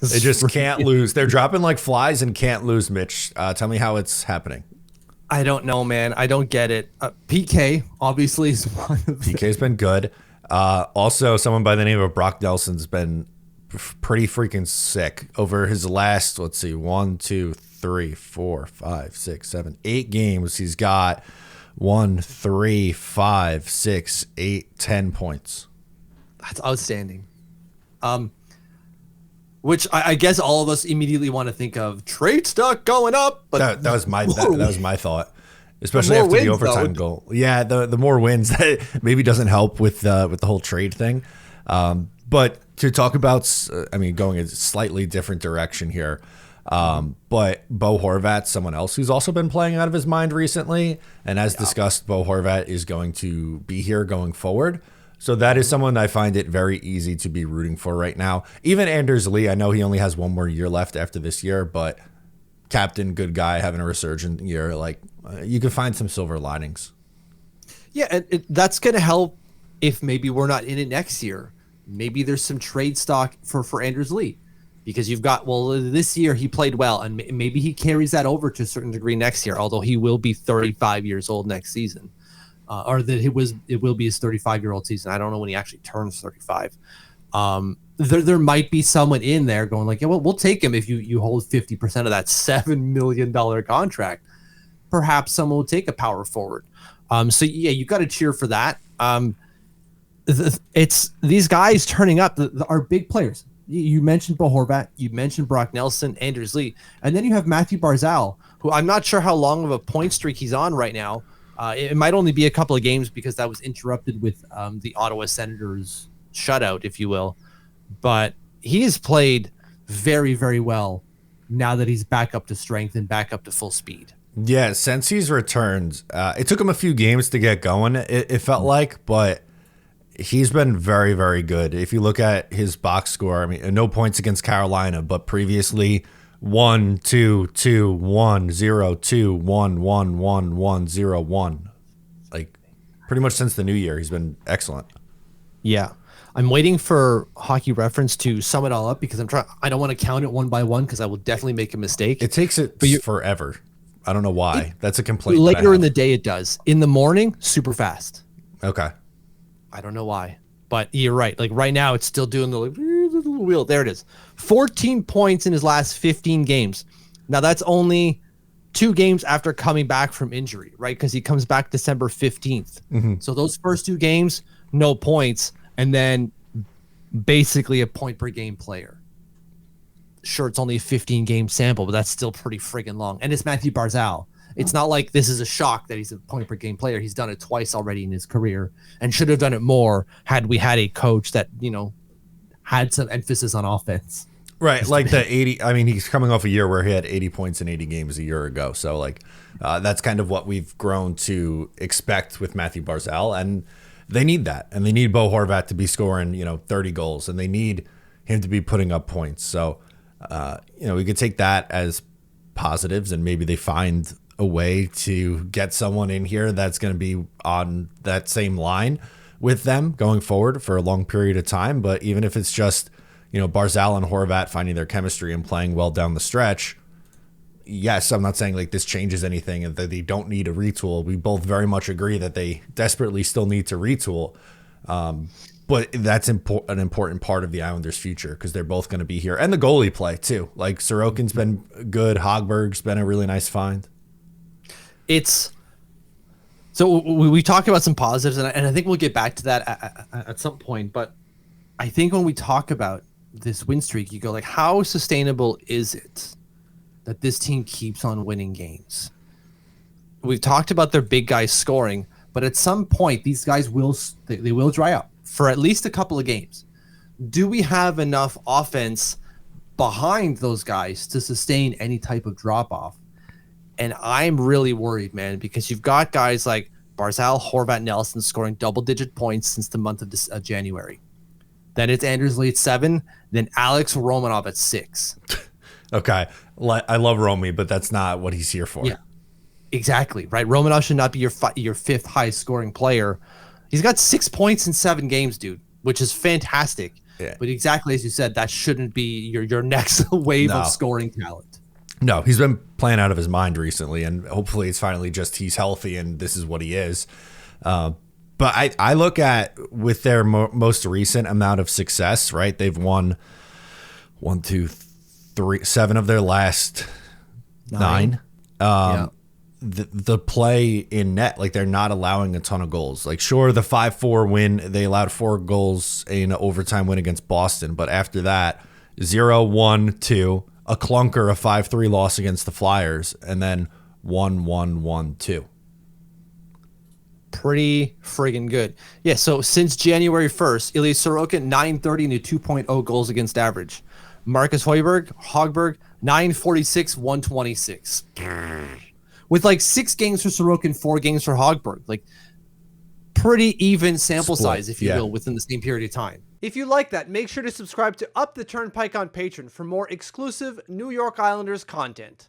They just can't lose. They're dropping like flies and can't lose, Mitch. Tell me how it's happening. I don't know, man. I don't get it. PK obviously is one of the, PK's been good. Also, someone by the name of Brock Nelson's been pretty freaking sick over his last, let's see, 1, 2, 3, 4, 5, 6, 7, 8 games. He's got 1, 3, 5, 6, 8, 10 points. That's outstanding. Which I guess all of us immediately want to think of trade stock going up, but That was my that was my thought, especially more after the wins, overtime though. goal. Yeah, the more wins that maybe doesn't help with the whole trade thing. But to talk about, I mean, going a slightly different direction here. But Bo Horvat's someone else who's also been playing out of his mind recently, and as discussed, Bo Horvat is going to be here going forward. So that is someone I find it very easy to be rooting for right now. Even Anders Lee, I know he only has one more year left after this year, but captain, good guy, having a resurgent year. Like, you can find some silver linings. Yeah, and that's going to help if maybe we're not in it next year. Maybe there's some trade stock for Anders Lee, because you've got, well, this year he played well, and maybe he carries that over to a certain degree next year, although he will be 35 years old next season. Or that it will be his 35-year-old season. I don't know when he actually turns 35. There might be someone in there going like, yeah, well, we'll take him if you hold 50% of that $7 million contract. Perhaps someone will take a power forward. So yeah, you got to cheer for that. It's these guys turning up, are big players. You mentioned Bo Horvat, you mentioned Brock Nelson, Anders Lee, and then you have Matthew Barzal, who I'm not sure how long of a point streak he's on right now. It might only be a couple of games because that was interrupted with the Ottawa Senators shutout, if you will. But he has played very, very well now that he's back up to strength and back up to full speed. Yeah, since he's returned, it took him a few games to get going, it felt like, but he's been very, very good. If you look at his box score, I mean, no points against Carolina, but previously 1, 2, 2, 1, 0, 2, 1, 1, 1, 1, 0, 1. Like, pretty much since the new year, he's been excellent. Yeah. I'm waiting for Hockey Reference to sum it all up because I don't want to count it one by one because I will definitely make a mistake. It takes it forever. I don't know why. That's a complaint. Later in the day, it does. In the morning, super fast. Okay. I don't know why, but you're right. Like right now, it's still doing the wheel. There it is. 14 points in his last 15 games. Now that's only 2 games after coming back from injury, right? Because he comes back December 15th. Mm-hmm. So those first 2 games, no points, and then basically a point per game player. Sure, it's only a 15 game sample, but that's still pretty friggin' long. And it's Matthew Barzal. It's not like this is a shock that he's a point per game player. He's done it twice already in his career and should have done it more had we had a coach that, had some emphasis on offense. Right. Like the 80, I mean, he's coming off a year where he had 80 points in 80 games a year ago. So like that's kind of what we've grown to expect with Matthew Barzal, and they need that. And they need Bo Horvat to be scoring, 30 goals, and they need him to be putting up points. So, we could take that as positives, and maybe they find a way to get someone in here that's going to be on that same line with them going forward for a long period of time. But even if it's just, Barzal and Horvat finding their chemistry and playing well down the stretch, yes, I'm not saying like this changes anything and that they don't need a retool. We both very much agree that they desperately still need to retool. But that's an important part of the Islanders' future because they're both going to be here. And the goalie play, too. Like, Sorokin's been good. Hogberg's been a really nice find. So we talk about some positives, and I think we'll get back to that at some point. But I think when we talk about this win streak, you go like, how sustainable is it that this team keeps on winning games? We've talked about their big guys scoring, but at some point, these guys will dry up for at least a couple of games. Do we have enough offense behind those guys to sustain any type of drop-off? And I'm really worried, man, because you've got guys like Barzal, Horvat, Nelson scoring double-digit points since the month of January. Then it's Anders Lee at 7. Then Alex Romanov at 6. Okay. I love Romy, but that's not what he's here for. Yeah, exactly. Right. Romanov should not be your 5th highest scoring player. He's got 6 points in 7 games, dude, which is fantastic. Yeah. But exactly as you said, that shouldn't be your next wave No. of scoring talent. No, he's been playing out of his mind recently, and hopefully it's finally just he's healthy and this is what he is. But I look at with their most recent amount of success, right? They've won 7 of their last 9. Yeah. The play in net, like they're not allowing a ton of goals. Like sure, the 5-4 win, they allowed 4 goals in an overtime win against Boston, but after that, 0-1-2, a clunker, a 5-3 loss against the Flyers, and then 1-1-1-2. Pretty friggin' good. Yeah, so since January 1st, Ilya Sorokin, 930 and a 2.0 goals against average. Marcus Hogberg, 946, 126. With like 6 games for Sorokin, 4 games for Hogberg. Like pretty even sample size, if you will, within the same period of time. If you like that, make sure to subscribe to Up the Turnpike on Patreon for more exclusive New York Islanders content.